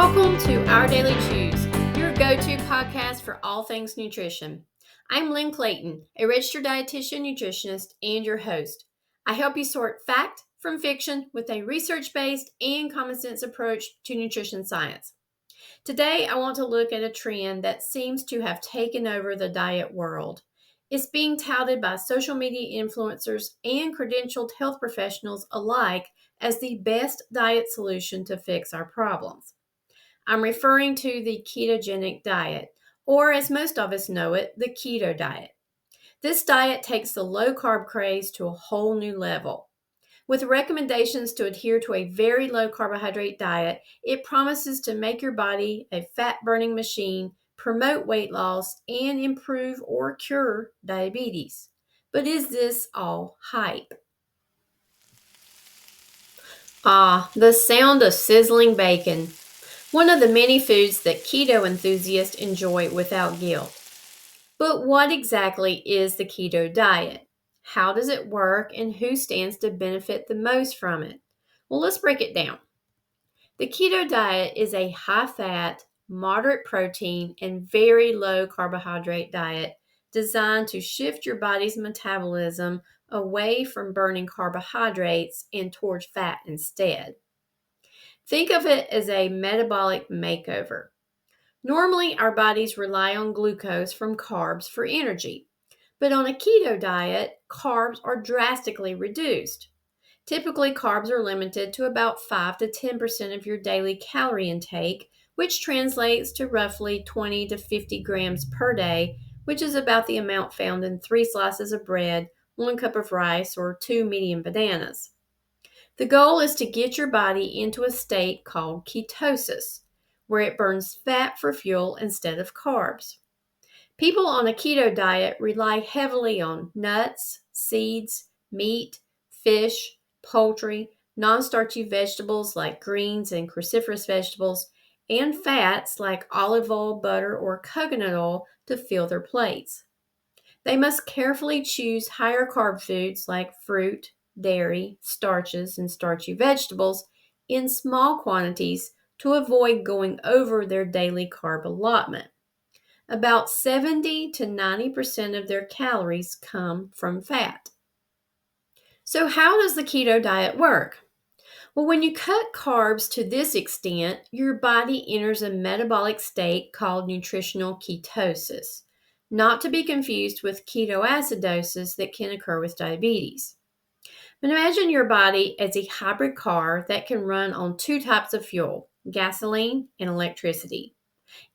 Welcome to Our Daily Chews, your go-to podcast for all things nutrition. I'm Lynn Clayton, a registered dietitian, nutritionist, and your host. I help you sort fact from fiction with a research-based and common-sense approach to nutrition science. Today, I want to look at a trend that seems to have taken over the diet world. It's being touted by social media influencers and credentialed health professionals alike as the best diet solution to fix our problems. I'm referring to the ketogenic diet, or as most of us know it, the keto diet. This diet takes the low-carb craze to a whole new level. With recommendations to adhere to a very low-carbohydrate diet, it promises to make your body a fat-burning machine, promote weight loss, and improve or cure diabetes. But is this all hype? The sound of sizzling bacon. One of the many foods that keto enthusiasts enjoy without guilt. But what exactly is the keto diet? How does it work and who stands to benefit the most from it? Well, let's break it down. The keto diet is a high-fat, moderate protein, and very low carbohydrate diet designed to shift your body's metabolism away from burning carbohydrates and towards fat instead. Think of it as a metabolic makeover. Normally, our bodies rely on glucose from carbs for energy, but on a keto diet, carbs are drastically reduced. Typically, carbs are limited to about 5 to 10% of your daily calorie intake, which translates to roughly 20 to 50 grams per day, which is about the amount found in 3 slices of bread, 1 cup of rice, or 2 medium bananas. The goal is to get your body into a state called ketosis, where it burns fat for fuel instead of carbs. People on a keto diet rely heavily on nuts, seeds, meat, fish, poultry, non-starchy vegetables like greens and cruciferous vegetables, and fats like olive oil, butter, or coconut oil to fill their plates. They must carefully choose higher carb foods like fruit, dairy, starches, and starchy vegetables in small quantities to avoid going over their daily carb allotment. About 70 to 90% of their calories come from fat. So how does the keto diet work? Well, when you cut carbs to this extent, your body enters a metabolic state called nutritional ketosis, not to be confused with ketoacidosis that can occur with diabetes. But imagine your body as a hybrid car that can run on 2 types of fuel, gasoline and electricity.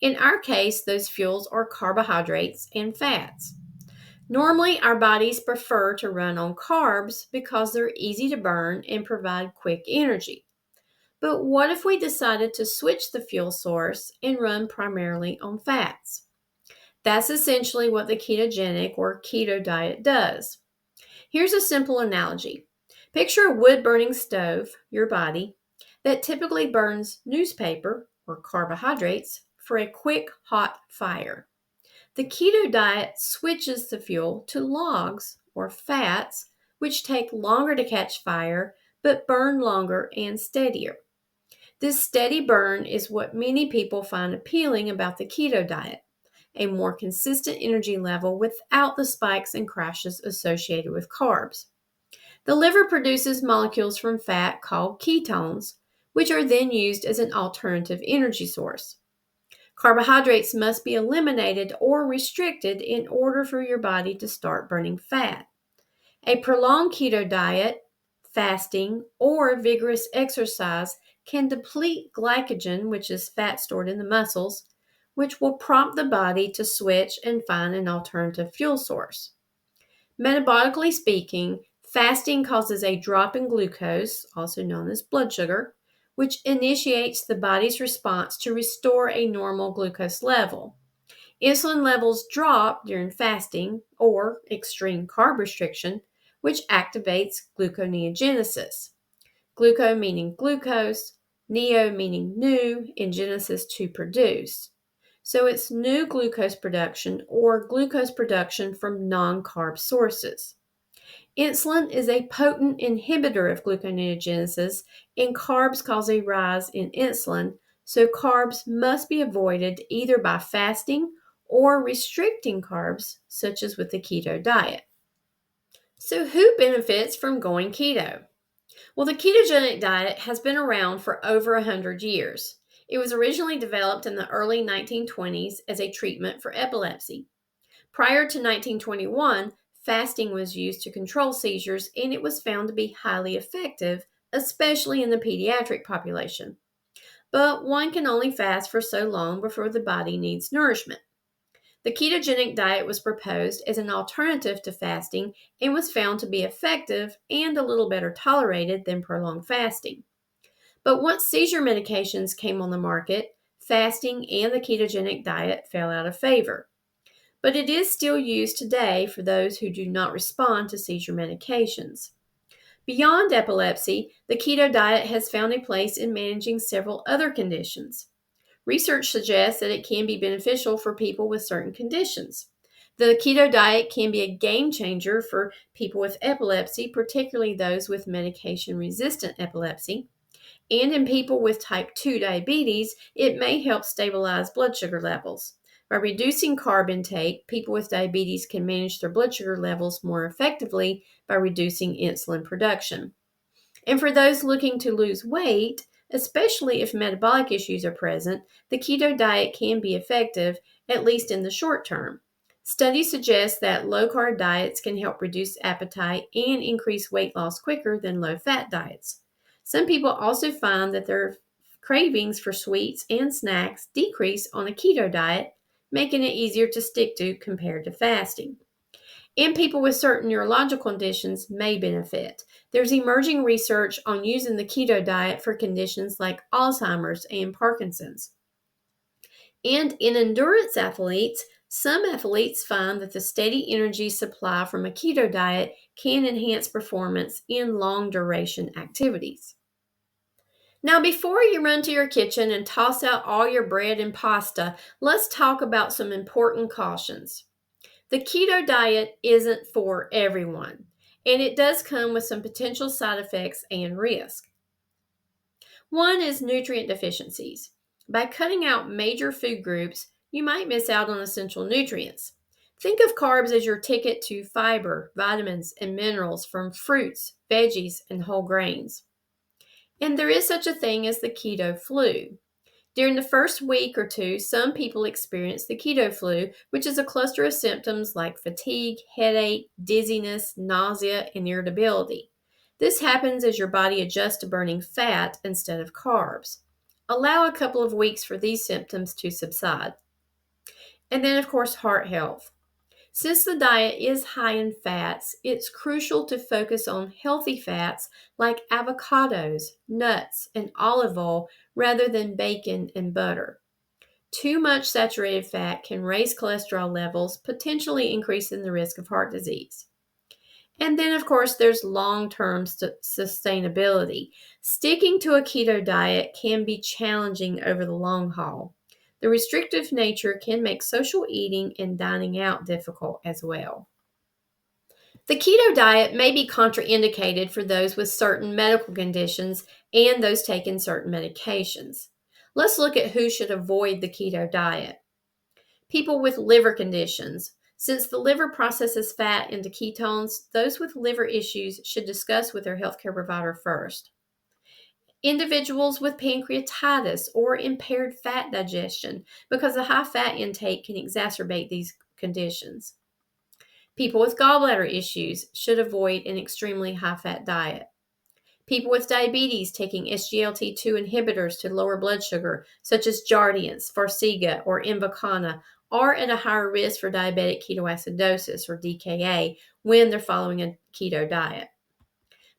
In our case, those fuels are carbohydrates and fats. Normally, our bodies prefer to run on carbs because they're easy to burn and provide quick energy. But what if we decided to switch the fuel source and run primarily on fats? That's essentially what the ketogenic or keto diet does. Here's a simple analogy. Picture a wood-burning stove, your body, that typically burns newspaper or carbohydrates for a quick, hot fire. The keto diet switches the fuel to logs or fats, which take longer to catch fire but burn longer and steadier. This steady burn is what many people find appealing about the keto diet, a more consistent energy level without the spikes and crashes associated with carbs. The liver produces molecules from fat called ketones, which are then used as an alternative energy source. Carbohydrates must be eliminated or restricted in order for your body to start burning fat. A prolonged keto diet, fasting, or vigorous exercise can deplete glycogen, which is fat stored in the muscles, which will prompt the body to switch and find an alternative fuel source. Metabolically speaking, fasting causes a drop in glucose, also known as blood sugar, which initiates the body's response to restore a normal glucose level. Insulin levels drop during fasting or extreme carb restriction, which activates gluconeogenesis. Gluco meaning glucose, neo meaning new, and genesis to produce. So it's new glucose production or glucose production from non-carb sources. Insulin is a potent inhibitor of gluconeogenesis, and carbs cause a rise in insulin, so carbs must be avoided either by fasting or restricting carbs, such as with the keto diet. So, who benefits from going keto? Well, the ketogenic diet has been around for over 100 years. It was originally developed in the early 1920s as a treatment for epilepsy. Prior to 1921, fasting was used to control seizures, and it was found to be highly effective, especially in the pediatric population. But one can only fast for so long before the body needs nourishment. The ketogenic diet was proposed as an alternative to fasting and was found to be effective and a little better tolerated than prolonged fasting. But once seizure medications came on the market, fasting and the ketogenic diet fell out of favor. But it is still used today for those who do not respond to seizure medications. Beyond epilepsy, the keto diet has found a place in managing several other conditions. Research suggests that it can be beneficial for people with certain conditions. The keto diet can be a game changer for people with epilepsy, particularly those with medication resistant epilepsy. And in people with type 2 diabetes, it may help stabilize blood sugar levels. By reducing carb intake, people with diabetes can manage their blood sugar levels more effectively by reducing insulin production. And for those looking to lose weight, especially if metabolic issues are present, the keto diet can be effective, at least in the short term. Studies suggest that low carb diets can help reduce appetite and increase weight loss quicker than low fat diets. Some people also find that their cravings for sweets and snacks decrease on a keto diet, making it easier to stick to compared to fasting. And people with certain neurological conditions may benefit. There's emerging research on using the keto diet for conditions like Alzheimer's and Parkinson's. And in endurance athletes, some athletes find that the steady energy supply from a keto diet can enhance performance in long duration activities. Now, before you run to your kitchen and toss out all your bread and pasta, let's talk about some important cautions. The keto diet isn't for everyone, and it does come with some potential side effects and risk. One is nutrient deficiencies. By cutting out major food groups, you might miss out on essential nutrients. Think of carbs as your ticket to fiber, vitamins, and minerals from fruits, veggies, and whole grains. And there is such a thing as the keto flu. During the first week or two, some people experience the keto flu, which is a cluster of symptoms like fatigue, headache, dizziness, nausea, and irritability. This happens as your body adjusts to burning fat instead of carbs. Allow a couple of weeks for these symptoms to subside. And then, of course, heart health. Since the diet is high in fats, it's crucial to focus on healthy fats like avocados, nuts, and olive oil rather than bacon and butter. Too much saturated fat can raise cholesterol levels, potentially increasing the risk of heart disease. And then, of course, there's long-term sustainability. Sticking to a keto diet can be challenging over the long haul. The restrictive nature can make social eating and dining out difficult as well. The keto diet may be contraindicated for those with certain medical conditions and those taking certain medications. Let's look at who should avoid the keto diet. People with liver conditions. Since the liver processes fat into ketones, those with liver issues should discuss with their healthcare provider first. Individuals with pancreatitis or impaired fat digestion, because the high fat intake can exacerbate these conditions. People with gallbladder issues should avoid an extremely high fat diet. People with diabetes taking SGLT2 inhibitors to lower blood sugar, such as Jardiance, Farxiga, or Invokana, are at a higher risk for diabetic ketoacidosis, or DKA, when they're following a keto diet.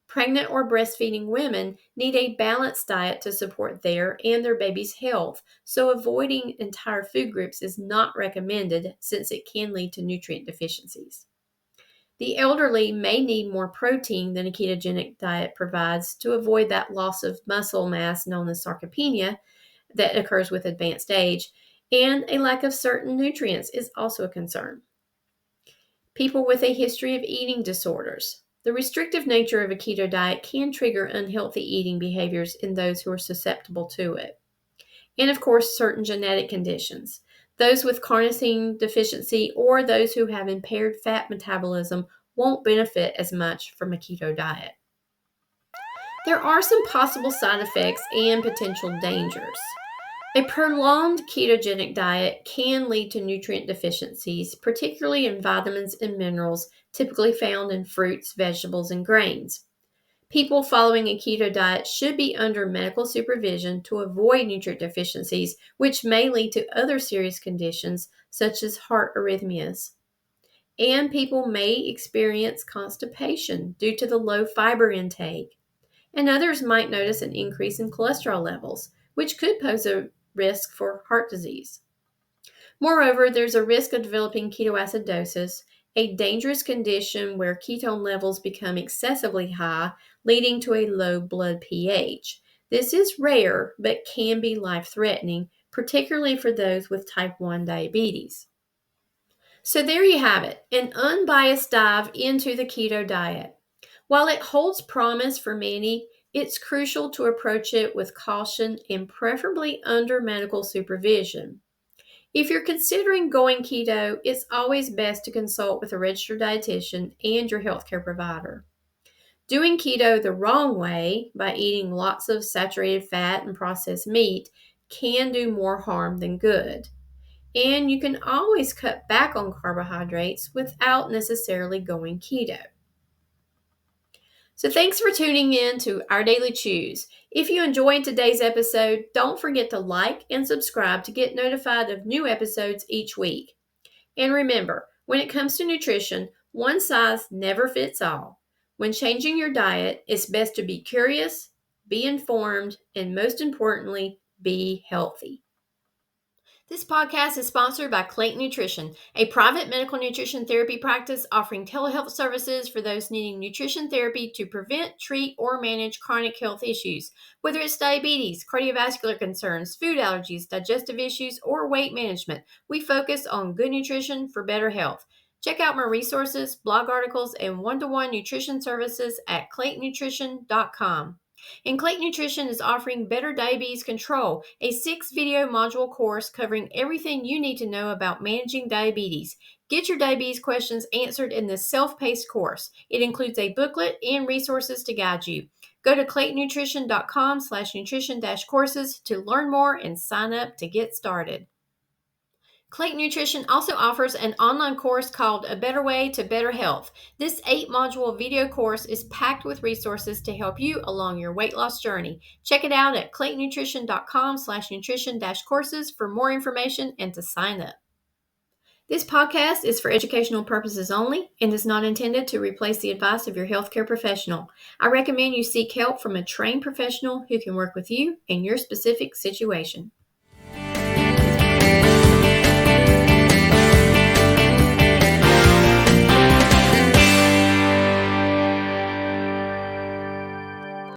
Pregnant or breastfeeding women need a balanced diet to support their and their baby's health, so avoiding entire food groups is not recommended since it can lead to nutrient deficiencies. The elderly may need more protein than a ketogenic diet provides to avoid that loss of muscle mass known as sarcopenia that occurs with advanced age, and a lack of certain nutrients is also a concern. People with a history of eating disorders. The restrictive nature of a keto diet can trigger unhealthy eating behaviors in those who are susceptible to it. and of course, certain genetic conditions. Those with carnosine deficiency or those who have impaired fat metabolism won't benefit as much from a keto diet. There are some possible side effects and potential dangers. A prolonged ketogenic diet can lead to nutrient deficiencies, particularly in vitamins and minerals typically found in fruits, vegetables, and grains. People following a keto diet should be under medical supervision to avoid nutrient deficiencies, which may lead to other serious conditions such as heart arrhythmias. And people may experience constipation due to the low fiber intake. And others might notice an increase in cholesterol levels, which could pose a risk for heart disease. Moreover, there's a risk of developing ketoacidosis, a dangerous condition where ketone levels become excessively high, leading to a low blood pH. This is rare, but can be life-threatening, particularly for those with type 1 diabetes. So there you have it, an unbiased dive into the keto diet. While it holds promise for many, it's crucial to approach it with caution and preferably under medical supervision. If you're considering going keto, it's always best to consult with a registered dietitian and your healthcare provider. Doing keto the wrong way, by eating lots of saturated fat and processed meat, can do more harm than good. And you can always cut back on carbohydrates without necessarily going keto. So thanks for tuning in to Our Daily Chews. If you enjoyed today's episode, don't forget to like and subscribe to get notified of new episodes each week. And remember, when it comes to nutrition, one size never fits all. When changing your diet, it's best to be curious, be informed, and most importantly, be healthy. This podcast is sponsored by Clayton Nutrition, a private medical nutrition therapy practice offering telehealth services for those needing nutrition therapy to prevent, treat, or manage chronic health issues. Whether it's diabetes, cardiovascular concerns, food allergies, digestive issues, or weight management, we focus on good nutrition for better health. Check out my resources, blog articles, and one-to-one nutrition services at claytonnutrition.com. And Clayton Nutrition is offering Better Diabetes Control, a 6-video module course covering everything you need to know about managing diabetes. Get your diabetes questions answered in this self-paced course. It includes a booklet and resources to guide you. Go to claytonnutrition.com/nutrition-courses to learn more and sign up to get started. Clayton Nutrition also offers an online course called A Better Way to Better Health. This 8-module video course is packed with resources to help you along your weight loss journey. Check it out at claytonnutrition.com/nutrition-courses for more information and to sign up. This podcast is for educational purposes only and is not intended to replace the advice of your healthcare professional. I recommend you seek help from a trained professional who can work with you in your specific situation.